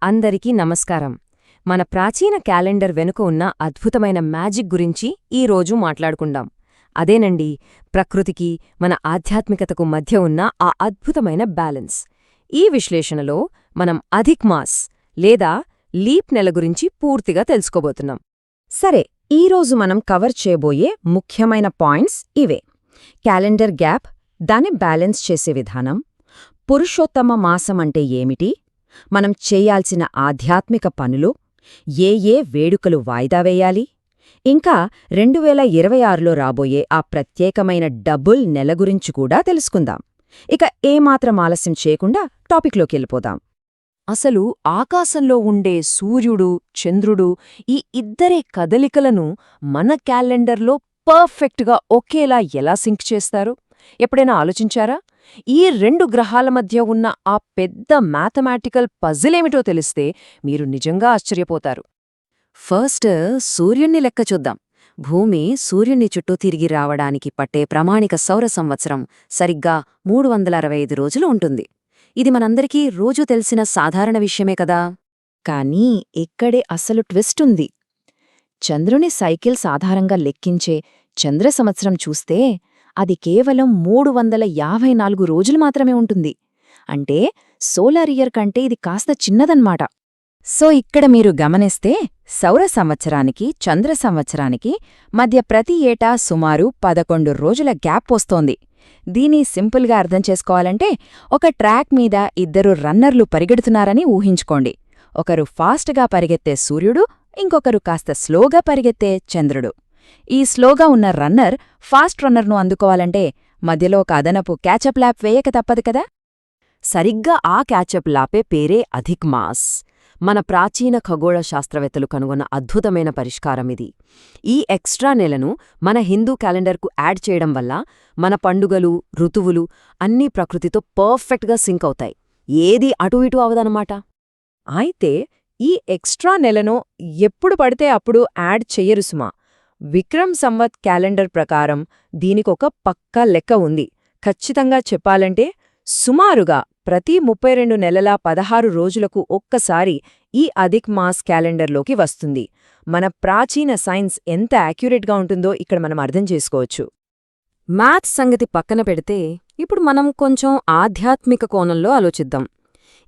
అందరికీ నమస్కారం. మన ప్రాచీన క్యాలెండర్ వెనుక ఉన్న అద్భుతమైన మ్యాజిక్ గురించి ఈరోజు మాట్లాడుకుందాం. అదేనండి, ప్రకృతికి మన ఆధ్యాత్మికతకు మధ్య ఉన్న ఆ అద్భుతమైన బ్యాలెన్స్. ఈ విశ్లేషణలో మనం అధిక్ మాస్ లేదా లీప్ నెల గురించి పూర్తిగా తెలుసుకోబోతున్నాం. సరే, ఈరోజు మనం కవర్ చేయబోయే ముఖ్యమైన పాయింట్స్ ఇవే: క్యాలెండర్ గ్యాప్, దాన్ని బ్యాలెన్స్ చేసే విధానం, పురుషోత్తమ మాసం అంటే ఏమిటి, మనం చేయాల్సిన ఆధ్యాత్మిక పనులు, ఏ వేడుకలు వాయిదా వేయాలి, ఇంకా 2026లో రాబోయే ఆ ప్రత్యేకమైన డబుల్ నెల గురించి కూడా తెలుసుకుందాం. ఇక ఏమాత్రం ఆలస్యం చేయకుండా టాపిక్లోకెళ్ళిపోదాం. అసలు ఆకాశంలో ఉండే సూర్యుడు, చంద్రుడు, ఈ ఇద్దరి కదలికలను మన క్యాలెండర్లో పర్ఫెక్ట్గా ఒకేలా ఎలా సింక్ చేస్తారు? ఎప్పుడైనా ఆలోచించారా? ఈ రెండు గ్రహాల మధ్య ఉన్న ఆ పెద్ద మ్యాథమెటికల్ పజిలేమిటో తెలిస్తే మీరు నిజంగా ఆశ్చర్యపోతారు. ఫస్ట్ సూర్యుణ్ణి లెక్క చూద్దాం. భూమి సూర్యుని చుట్టూ తిరిగి రావడానికి పట్టే ప్రామాణిక సౌర సంవత్సరం సరిగ్గా 365 రోజులు ఉంటుంది. ఇది మనందరికీ రోజూ తెలిసిన సాధారణ విషయమే కదా. కానీ ఇక్కడే అసలు ట్విస్ట్ ఉంది. చంద్రుని సైకిల్ సాధారణంగా లెక్కించే చంద్ర సంవత్సరం చూస్తే అది కేవలం 354 రోజులు మాత్రమే ఉంటుంది. అంటే సోలార్ ఇయర్ కంటే ఇది కాస్త చిన్నదన్మాట. సో ఇక్కడ మీరు గమనిస్తే సౌర సంవత్సరానికి, చంద్ర సంవత్సరానికి మధ్య ప్రతి ఏటా సుమారు 11 రోజుల గ్యాప్ వస్తోంది. దీన్ని సింపుల్గా అర్థం చేసుకోవాలంటే, ఒక ట్రాక్ మీద ఇద్దరు రన్నర్లు పరిగెడుతున్నారని ఊహించుకోండి. ఒకరు ఫాస్ట్గా పరిగెత్తే సూర్యుడు, ఇంకొకరు కాస్త స్లోగా పరిగెత్తే చంద్రుడు. ఈ స్లోగా ఉన్న రన్నర్ ఫాస్ట్ రన్నర్ను అందుకోవాలంటే మధ్యలో ఒక అదనపు క్యాచప్ ల్యాప్ వేయక తప్పదు కదా. సరిగ్గా ఆ క్యాచప్ ల్యాపే పేరే అధిక్ మాస్. మన ప్రాచీన ఖగోళ శాస్త్రవేత్తలు కనుగొన్న అద్భుతమైన పరిష్కారమిది. ఈ ఎక్స్ట్రా నెలను మన హిందూ క్యాలెండర్కు యాడ్ చేయడం వల్ల మన పండుగలు, ఋతువులు అన్నీ ప్రకృతితో పర్ఫెక్ట్గా సింక్ అవుతాయి. ఏదీ అటూ ఇటూ అవదనమాట. అయితే ఈ ఎక్స్ట్రా నెలను ఎప్పుడు పడితే అప్పుడు యాడ్ చెయ్యరు సుమా. విక్రమ్ సంవత్ క్యాలెండర్ ప్రకారం దీనికొక పక్కా లెక్క ఉంది. ఖచ్చితంగా చెప్పాలంటే సుమారుగా ప్రతి 32 నెలల 16 రోజులకు ఒక్కసారి ఈ అధిక్ మాస్ క్యాలెండర్లోకి వస్తుంది. మన ప్రాచీన సైన్స్ ఎంత యాక్యురేట్గా ఉంటుందో ఇక్కడ మనం అర్థం చేసుకోవచ్చు. మ్యాథ్స్ సంగతి పక్కన పెడితే ఇప్పుడు మనం కొంచెం ఆధ్యాత్మిక కోణంలో ఆలోచిద్దాం.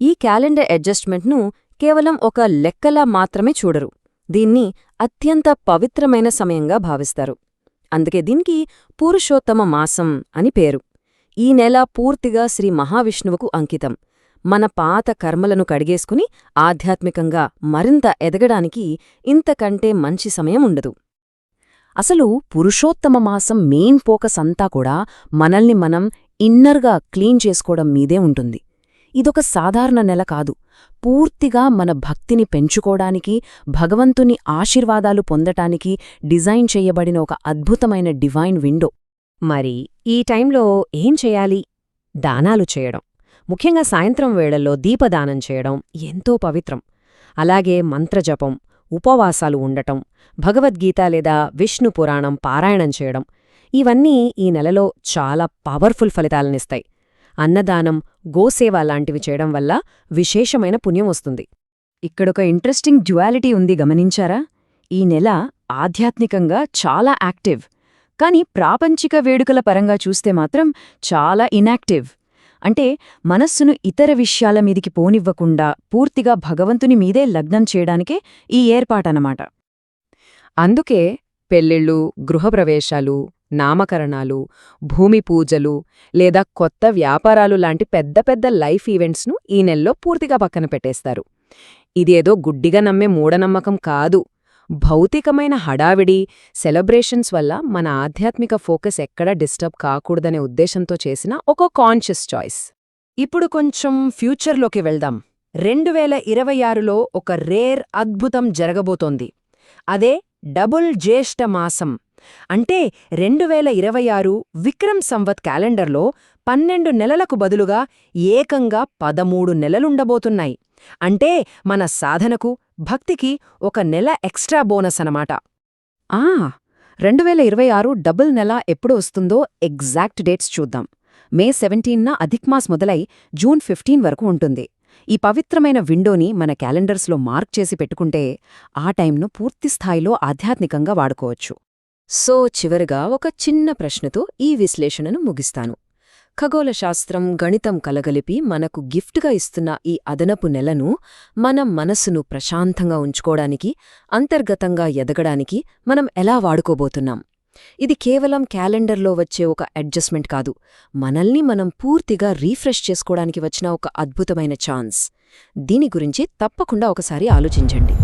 ఈ క్యాలెండర్ అడ్జస్ట్మెంట్ను కేవలం ఒక లెక్కలా మాత్రమే చూడరు. దీన్ని అత్యంత పవిత్రమైన సమయంగా భావిస్తారు. అందుకే దీనికి పురుషోత్తమ మాసం అని పేరు. ఈ నెల పూర్తిగా శ్రీ మహావిష్ణువుకు అంకితం. మన పాత కర్మలను కడిగేసుకుని ఆధ్యాత్మికంగా మరింత ఎదగడానికి ఇంతకంటే మంచి సమయం ఉండదు. అసలు పురుషోత్తమ మాసం మెయిన్ ఫోకస్ అంతా కూడా మనల్ని మనం ఇన్నర్గా క్లీన్ చేసుకోవడం మీదే ఉంటుంది. ఇదొక సాధారణ నెల కాదు. పూర్తిగా మన భక్తిని పెంచుకోవడానికి, భగవంతుని ఆశీర్వాదాలు పొందటానికి డిజైన్ చెయ్యబడిన ఒక అద్భుతమైన డివైన్ విండో. మరి ఈ టైంలో ఏం చేయాలి? దానాలు చేయడం, ముఖ్యంగా సాయంత్రం వేళల్లో దీపదానం చేయడం ఎంతో పవిత్రం. అలాగే మంత్రజపం, ఉపవాసాలు ఉండటం, భగవద్గీత లేదా విష్ణు పురాణం పారాయణం చేయడం ఇవన్నీ ఈ నెలలో చాలా పవర్ఫుల్ ఫలితాలనిస్తాయి. అన్నదానం, గోసేవ లాంటివి చేయడం వల్ల విశేషమైన పుణ్యం వస్తుంది. ఇక్కడొక ఇంట్రెస్టింగ్ డ్యుయాలిటీ ఉంది, గమనించారా? ఈ నెల ఆధ్యాత్మికంగా చాలా యాక్టివ్, కాని ప్రాపంచిక వేడుకల పరంగా చూస్తే మాత్రం చాలా ఇనాక్టివ్. అంటే మనస్సును ఇతర విషయాల మీదికి పోనివ్వకుండా పూర్తిగా భగవంతుని మీదే లగ్నం చేయడానికే ఈ ఏర్పాటనమాట. అందుకే పెళ్ళిళ్ళు, గృహప్రవేశాలు, నామకరణాలు, భూమి పూజలు లేదా కొత్త వ్యాపారాలు లాంటి పెద్ద పెద్ద లైఫ్ ఈవెంట్స్ను ఈ నెల్లో పూర్తిగా పక్కన పెట్టేస్తారు. ఇదేదో గుడ్డిగా నమ్మే మూఢనమ్మకం కాదు. భౌతికమైన హడావిడి, సెలబ్రేషన్స్ వల్ల మన ఆధ్యాత్మిక ఫోకస్ ఎక్కడా డిస్టర్బ్ కాకూడదనే ఉద్దేశంతో చేసిన ఒక కాన్షియస్ చాయిస్. ఇప్పుడు కొంచెం ఫ్యూచర్లోకి వెళ్దాం. 2026లో ఒక రేర్ అద్భుతం జరగబోతోంది. అదే డబుల్ జ్యేష్ఠ మాసం. అంటే 2026 విక్రమ్ సంవత్ క్యాలెండర్లో 12 నెలలకు బదులుగా ఏకంగా 13 నెలలుండబోతున్నాయి. అంటే మన సాధనకు, భక్తికి ఒక నెల ఎక్స్ట్రా బోనస్ అనమాట. 2026 డబుల్ నెల ఎప్పుడు వస్తుందో ఎగ్జాక్ట్ డేట్స్ చూద్దాం. మే 17న అధిక్ మాస్ మొదలై జూన్ 15 వరకు ఉంటుంది. ఈ పవిత్రమైన విండోని మన క్యాలెండర్స్లో మార్క్ చేసి పెట్టుకుంటే ఆ టైంను పూర్తిస్థాయిలో ఆధ్యాత్మికంగా వాడుకోవచ్చు. సో చివరగా ఒక చిన్న ప్రశ్నతో ఈ విశ్లేషణను ముగిస్తాను. ఖగోళశాస్త్రం, గణితం కలగలిపి మనకు గిఫ్ట్గా ఇస్తున్న ఈ అదనపు నెలను మన మనస్సును ప్రశాంతంగా ఉంచుకోడానికి, అంతర్గతంగా ఎదగడానికి మనం ఎలా వాడుకోబోతున్నాం? ఇది కేవలం క్యాలెండర్లో వచ్చే ఒక అడ్జస్ట్మెంట్ కాదు, మనల్ని మనం పూర్తిగా రీఫ్రెష్ చేసుకోవడానికి వచ్చిన ఒక అద్భుతమైన ఛాన్స్. దీని గురించి తప్పకుండా ఒకసారి ఆలోచించండి.